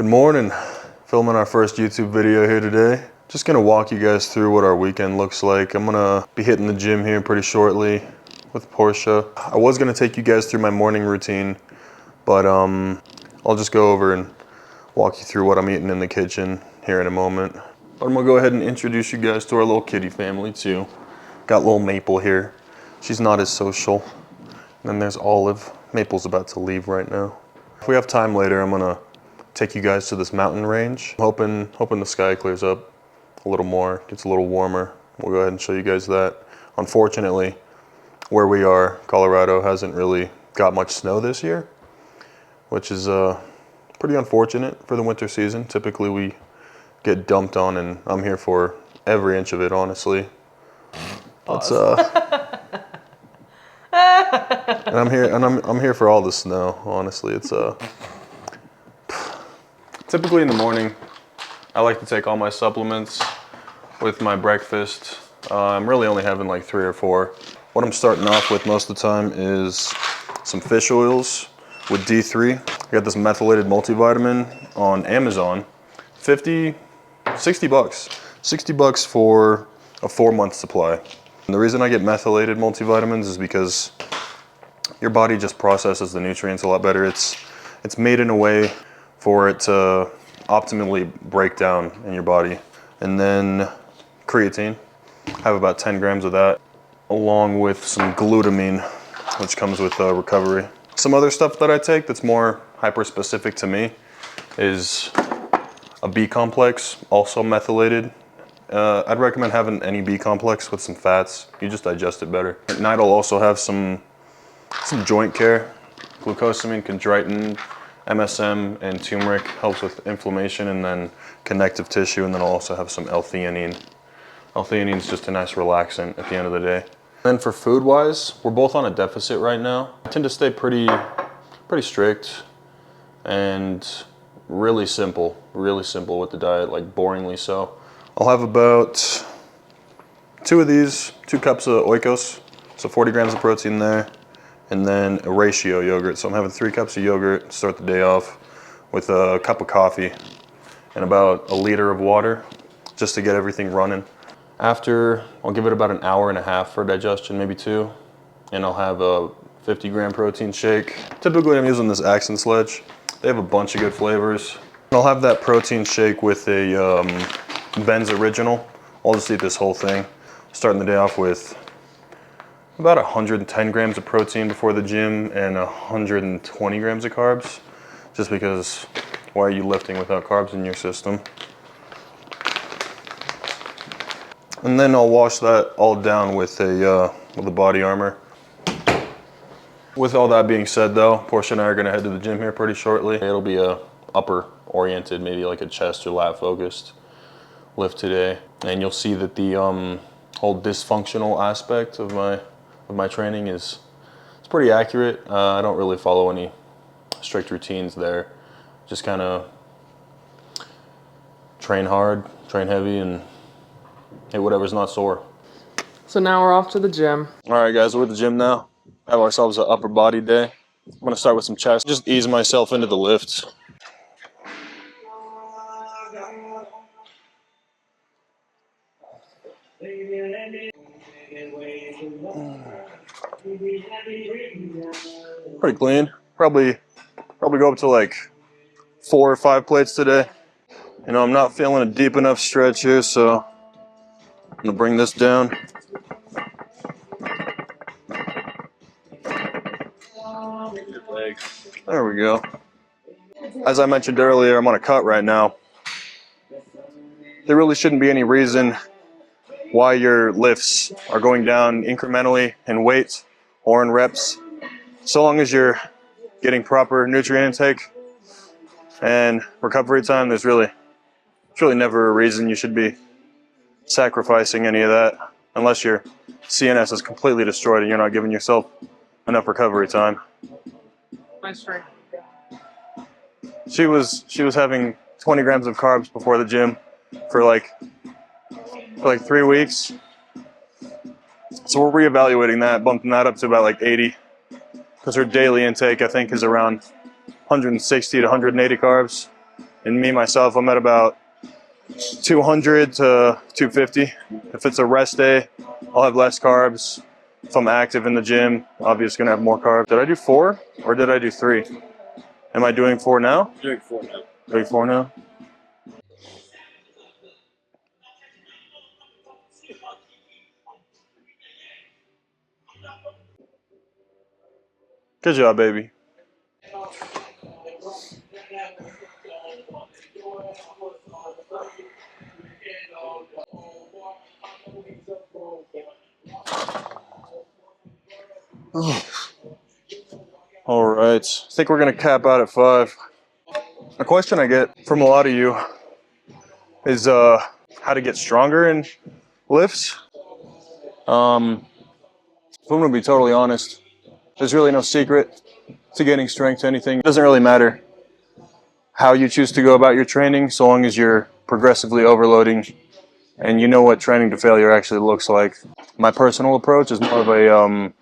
Good morning. Filming our first YouTube video here today. Just gonna walk you guys through what our weekend looks like. I'm gonna be hitting the gym here pretty shortly with Portia. I was gonna take you guys through my morning routine, but I'll just go over and walk you through what I'm eating in the kitchen here in a moment. But I'm gonna go ahead and introduce you guys to our little kitty family too. Got little Maple here. She's not as social. And then there's Olive. Maple's about to leave right now. If we have time later, I'm gonna take you guys to this mountain range. I'm hoping the sky clears up a little more, gets a little warmer. We'll go ahead and show you guys that. Unfortunately, where we are, Colorado hasn't really got much snow this year, which is pretty unfortunate for the winter season. Typically we get dumped on, and I'm here for every inch of it, honestly. It's and I'm here for all the snow, honestly. It's typically in the morning, I like to take all my supplements with my breakfast. I'm really only having like 3 or 4. What I'm starting off with most of the time is some fish oils with D3. I got this methylated multivitamin on Amazon. 60 bucks. 60 bucks for a 4-month supply. And the reason I get methylated multivitamins is because your body just processes the nutrients a lot better. It's made in a way for it to optimally break down in your body. And then creatine, I have about 10 grams of that, along with some glutamine, which comes with recovery. Some other stuff that I take that's more hyper-specific to me is a B complex, also methylated. I'd recommend having any B complex with some fats. You just digest it better. At night I'll also have some joint care, glucosamine, chondroitin, MSM, and turmeric. Helps with inflammation and then connective tissue, and then I'll also have some L-theanine. L-theanine is just a nice relaxant at the end of the day. Then for food-wise, we're both on a deficit right now. I tend to stay pretty strict and really simple with the diet, like boringly so. I'll have about 2 of these, 2 cups of Oikos, so 40 grams of protein there, and then a ratio yogurt. So I'm having 3 cups of yogurt to start the day off with a cup of coffee and about a liter of water just to get everything running. After, I'll give it about an hour and a half for digestion, maybe 2, and I'll have a 50-gram protein shake. Typically I'm using this Accent Sledge. They have a bunch of good flavors. I'll have that protein shake with a Ben's Original. I'll just eat this whole thing. Starting the day off with about 110 grams of protein before the gym and 120 grams of carbs, just because why are you lifting without carbs in your system? And then I'll wash that all down with a Body Armor. With all that being said though, Portia and I are gonna head to the gym here pretty shortly. It'll be a upper oriented, maybe like a chest or lat focused lift today. And you'll see that the whole dysfunctional aspect of my training is pretty accurate. I don't really follow any strict routines there. Just kind of train hard, train heavy, and hit whatever's not sore. So now we're off to the gym. All right, guys, we're at the gym now. Have ourselves an upper body day. I'm gonna start with some chest. Just ease myself into the lifts. Pretty clean. Probably go up to like 4 or 5 plates today. You know, I'm not feeling a deep enough stretch here, so I'm gonna bring this down. There we go. As I mentioned earlier, I'm on a cut right now. There really shouldn't be any reason why your lifts are going down incrementally in weight or in reps. So long as you're getting proper nutrient intake and recovery time, there's really never a reason you should be sacrificing any of that, unless your CNS is completely destroyed and you're not giving yourself enough recovery time. Nice try. She was having 20 grams of carbs before the gym for like 3 weeks. So we're reevaluating that, bumping that up to about like 80, because her daily intake I think is around 160 to 180 carbs. And me, myself, I'm at about 200 to 250. If it's a rest day, I'll have less carbs. If I'm active in the gym, obviously gonna have more carbs. Did I do 4 or did I do 3? Am I doing 4 now? Doing 4 now. Doing 4 now? Good job, baby. All right, I think we're gonna cap out at 5. A question I get from a lot of you is how to get stronger in lifts. If I'm gonna be totally honest, there's really no secret to getting strength to anything. It doesn't really matter how you choose to go about your training, so long as you're progressively overloading and you know what training to failure actually looks like. My personal approach is more of a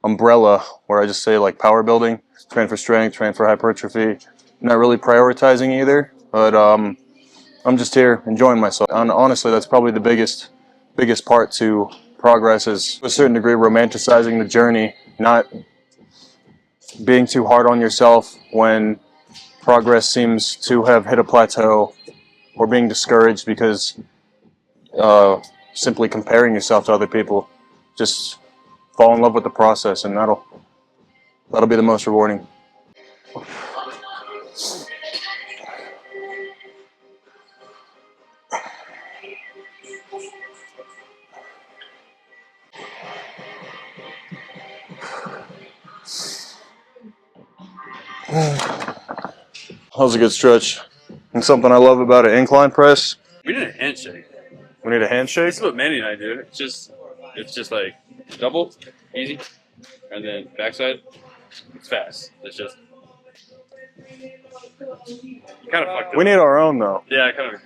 umbrella, where I just say like power building, train for strength, train for hypertrophy. Not really prioritizing either, but I'm just here enjoying myself. And honestly, that's probably the biggest part to progress, is to a certain degree romanticizing the journey, not being too hard on yourself when progress seems to have hit a plateau, or being discouraged because simply comparing yourself to other people. Just fall in love with the process, and that'll be the most rewarding. That was a good stretch. And something I love about an incline press, We need a handshake. we need a handshake. This is what Manny and I do. It's just like double, easy, and then backside. It's fast. It's just you kind of fucked it. We need our own though. Yeah, I kind of.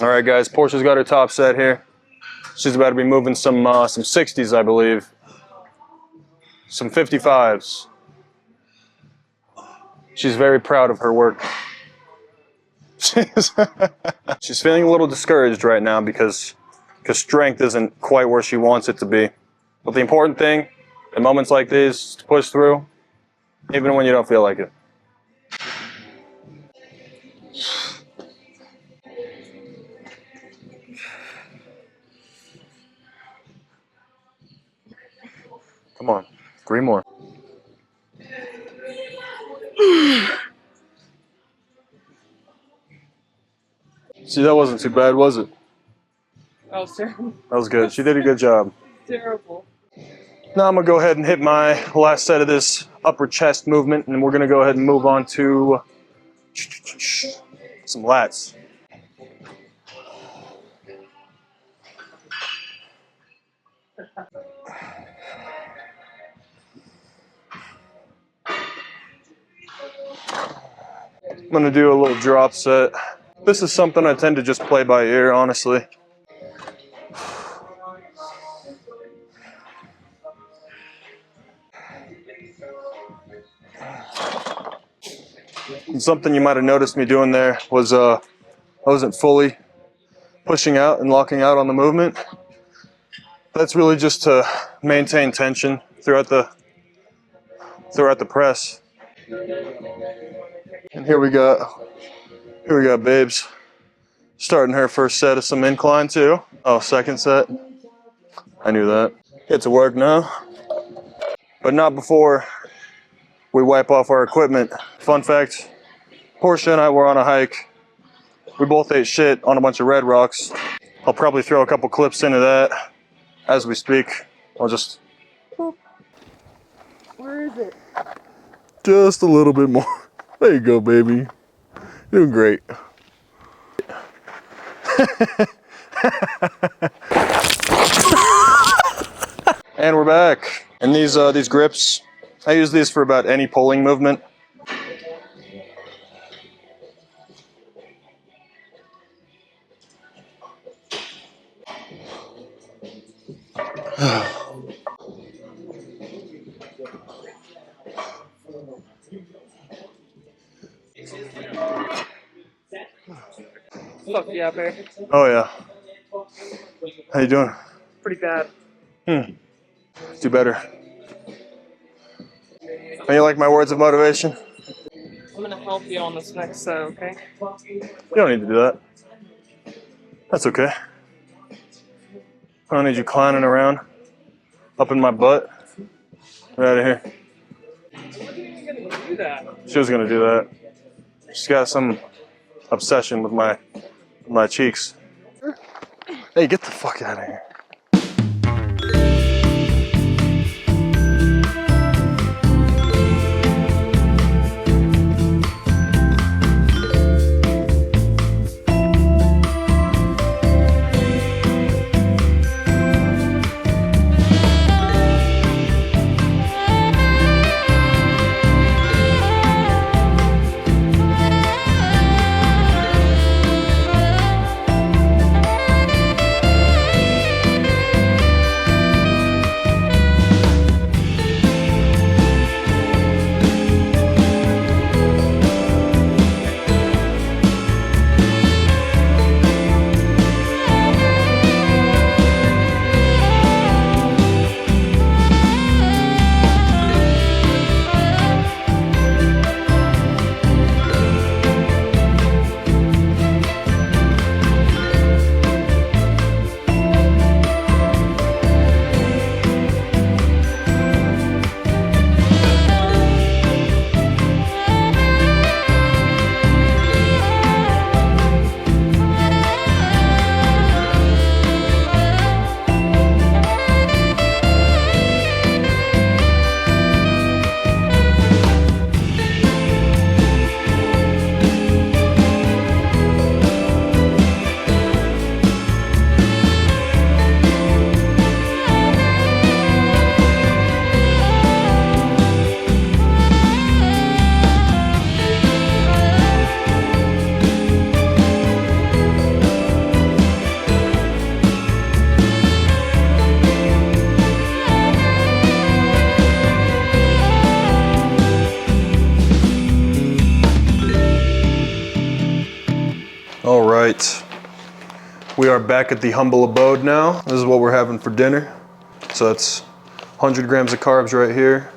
All right, guys. Portia's got her top set here. She's about to be moving some 60s, I believe. Some 55s. She's very proud of her work. She's feeling a little discouraged right now because strength isn't quite where she wants it to be. But the important thing in moments like these is to push through, even when you don't feel like it. Come on, 3 more. See, that wasn't too bad, was it? That was terrible. That was good. She did a good job. Terrible. Now I'm gonna go ahead and hit my last set of this upper chest movement, and we're gonna go ahead and move on to some lats. I'm gonna do a little drop set. This is something I tend to just play by ear, honestly. And something you might have noticed me doing there was I wasn't fully pushing out and locking out on the movement. That's really just to maintain tension throughout the press. And here we got Babes starting her first set of some incline too. Oh, second set. I knew that. Get to work now, but not before we wipe off our equipment. Fun fact, Portia and I were on a hike. We both ate shit on a bunch of red rocks. I'll probably throw a couple clips into that as we speak. I'll just... Where is it? Just a little bit more. There you go, baby. Doing great. And we're back. And these grips, I use these for about any pulling movement. Fuck yeah, babe. Oh yeah. How you doing? Pretty bad. Do better. How you like my words of motivation? I'm gonna help you on this next set, okay? You don't need to do that. That's okay. I don't need you clowning around up in my butt. Get out of here. I wasn't even gonna do that. She was gonna do that. She's got some obsession with my cheeks. Hey, get the fuck out of here. All right, we are back at the humble abode now. This is what we're having for dinner. So that's 100 grams of carbs right here,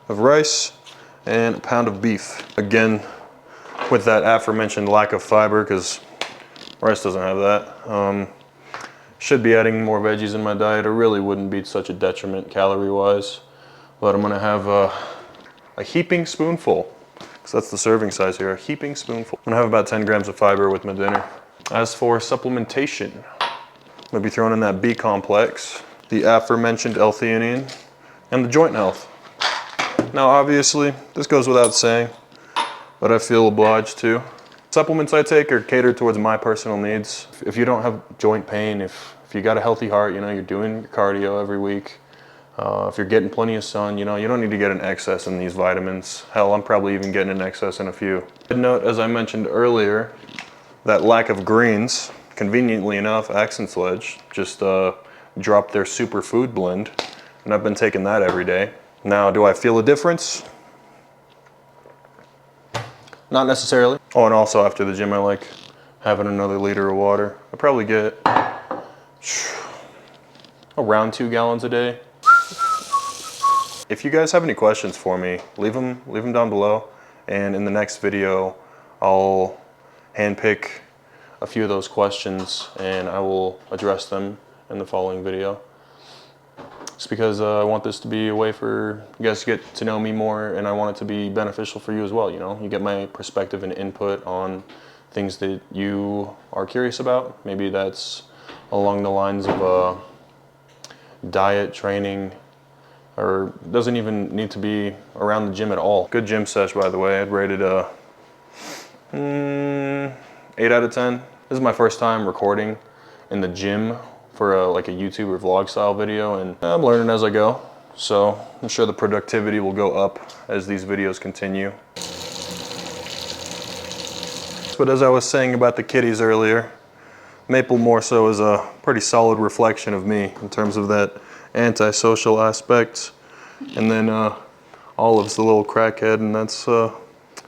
of rice, and a pound of beef. Again, with that aforementioned lack of fiber, because rice doesn't have that. Should be adding more veggies in my diet. It really wouldn't be such a detriment calorie-wise. But I'm gonna have a heaping spoonful. So that's the serving size here, a heaping spoonful. I'm gonna have about 10 grams of fiber with my dinner. As for supplementation, I'm gonna be throwing in that B complex, the aforementioned L-theanine, and the joint health. Now obviously, this goes without saying, but I feel obliged to. Supplements I take are catered towards my personal needs. If you don't have joint pain, if you got a healthy heart, you know, you're doing your cardio every week, if you're getting plenty of sun, you know, you don't need to get an excess in these vitamins. Hell, I'm probably even getting an excess in a few. I'd note, as I mentioned earlier, that lack of greens, conveniently enough, Axe and Sledge just dropped their superfood blend, and I've been taking that every day. Now, do I feel a difference? Not necessarily. Oh, and also after the gym, I like having another liter of water. I probably get around 2 gallons a day. If you guys have any questions for me, leave them down below. And in the next video, I'll handpick a few of those questions and I will address them in the following video. Just because I want this to be a way for you guys to get to know me more, and I want it to be beneficial for you as well. You know, you get my perspective and input on things that you are curious about. Maybe that's along the lines of diet, training, or doesn't even need to be around the gym at all. Good gym sesh, by the way. I'd rate it 8 out of 10. This is my first time recording in the gym for like a YouTube or vlog style video, and I'm learning as I go. So I'm sure the productivity will go up as these videos continue. But as I was saying about the kitties earlier, Maple more so is a pretty solid reflection of me in terms of that antisocial aspect. And then Olive's the little crackhead, and that's kind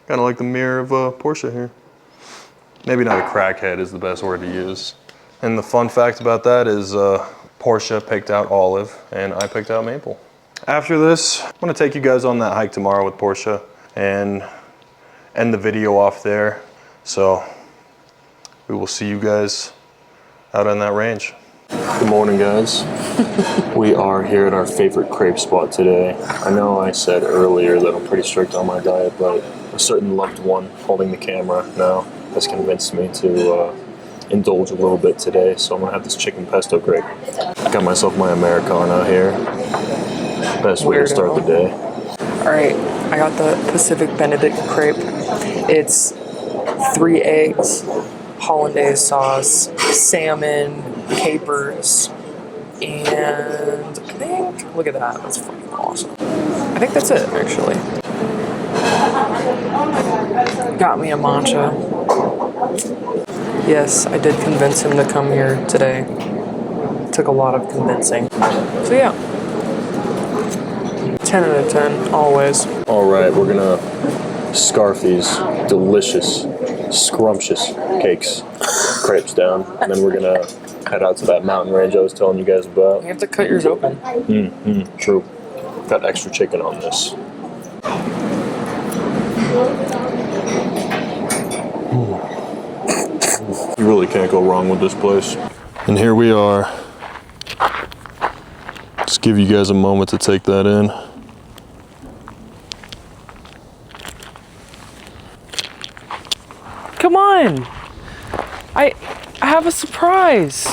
of like the mirror of Portia here. maybe not a crackhead is the best word to use. And the fun fact about that is Portia picked out Olive and I picked out Maple. After this, I'm gonna take you guys on that hike tomorrow with Portia and end the video off there. So we will see you guys out on that range. Good morning, guys. We are here at our favorite crepe spot today. I know I said earlier that I'm pretty strict on my diet, but a certain loved one holding the camera now has convinced me to indulge a little bit today, so I'm gonna have this chicken pesto crepe. Got myself my Americano here. Best way to start the day. All right, I got the Pacific Benedict crepe. It's 3 eggs, hollandaise sauce, salmon, capers, and I think, look at that, that's fucking awesome. I think that's it, actually. Got me a matcha. Yes, I did convince him to come here today. Took a lot of convincing. So yeah, 10 out of 10, always. All right, we're gonna scarf these delicious, scrumptious cakes, crepes down, and then we're gonna head out to that mountain range I was telling you guys about. You have to cut yours open. True. Got extra chicken on this. You really can't go wrong with this place. And here we are. Just give you guys a moment to take that in. Come on! I have a surprise.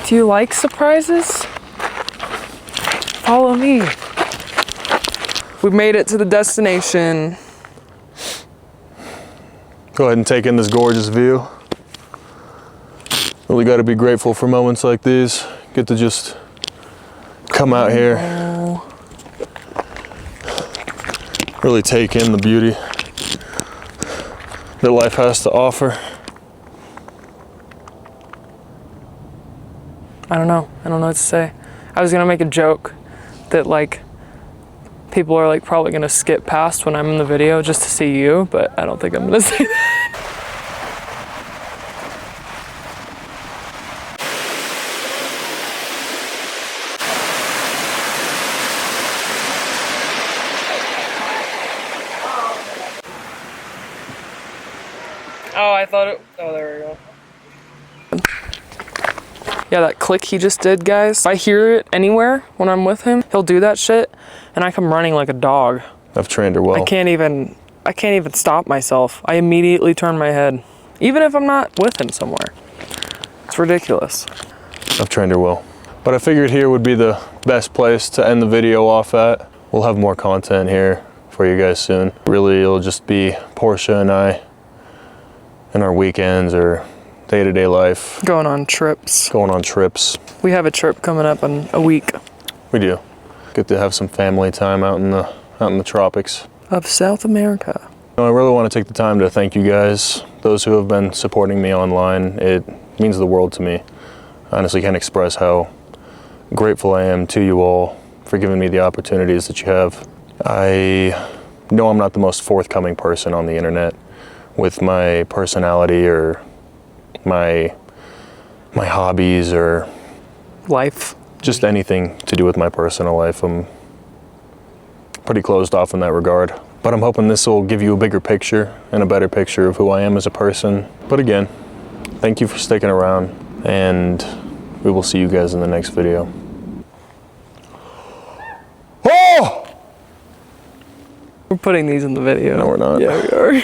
Do you like surprises? Follow me. We made it to the destination. Go ahead and take in this gorgeous view. Really got to be grateful for moments like these. Get to just come out here. Really take in the beauty that life has to offer. I don't know what to say. I was gonna make a joke that like people are like probably gonna skip past when I'm in the video just to see you, but I don't think I'm gonna say that. Oh, I thought it, oh, there we go. Yeah, that click he just did, guys. If I hear it anywhere when I'm with him, he'll do that shit, and I come running like a dog. I've trained her well. I can't even stop myself. I immediately turn my head, even if I'm not with him somewhere. It's ridiculous. I've trained her well. But I figured here would be the best place to end the video off at. We'll have more content here for you guys soon. Really, it'll just be Portia and I and our weekends or day-to-day life. Going on trips. We We have a trip coming up in a week. do. Get to have some family time out in the tropics. Of South America. I really want to take the time to thank you guys, those who have been supporting me online. It means the world to me. I honestly can't express how grateful I am to you all for giving me the opportunities that you have. I know I'm not the most forthcoming person on the internet with my personality or my hobbies or Life. just anything to do with my personal life. I'm pretty closed off in that regard. But I'm hoping this will give you a bigger picture and a better picture of who I am as a person. But again, thank you for sticking around, and we will see you guys in the next video. Oh! We're putting these in the video. No, we're not. Yeah, we are.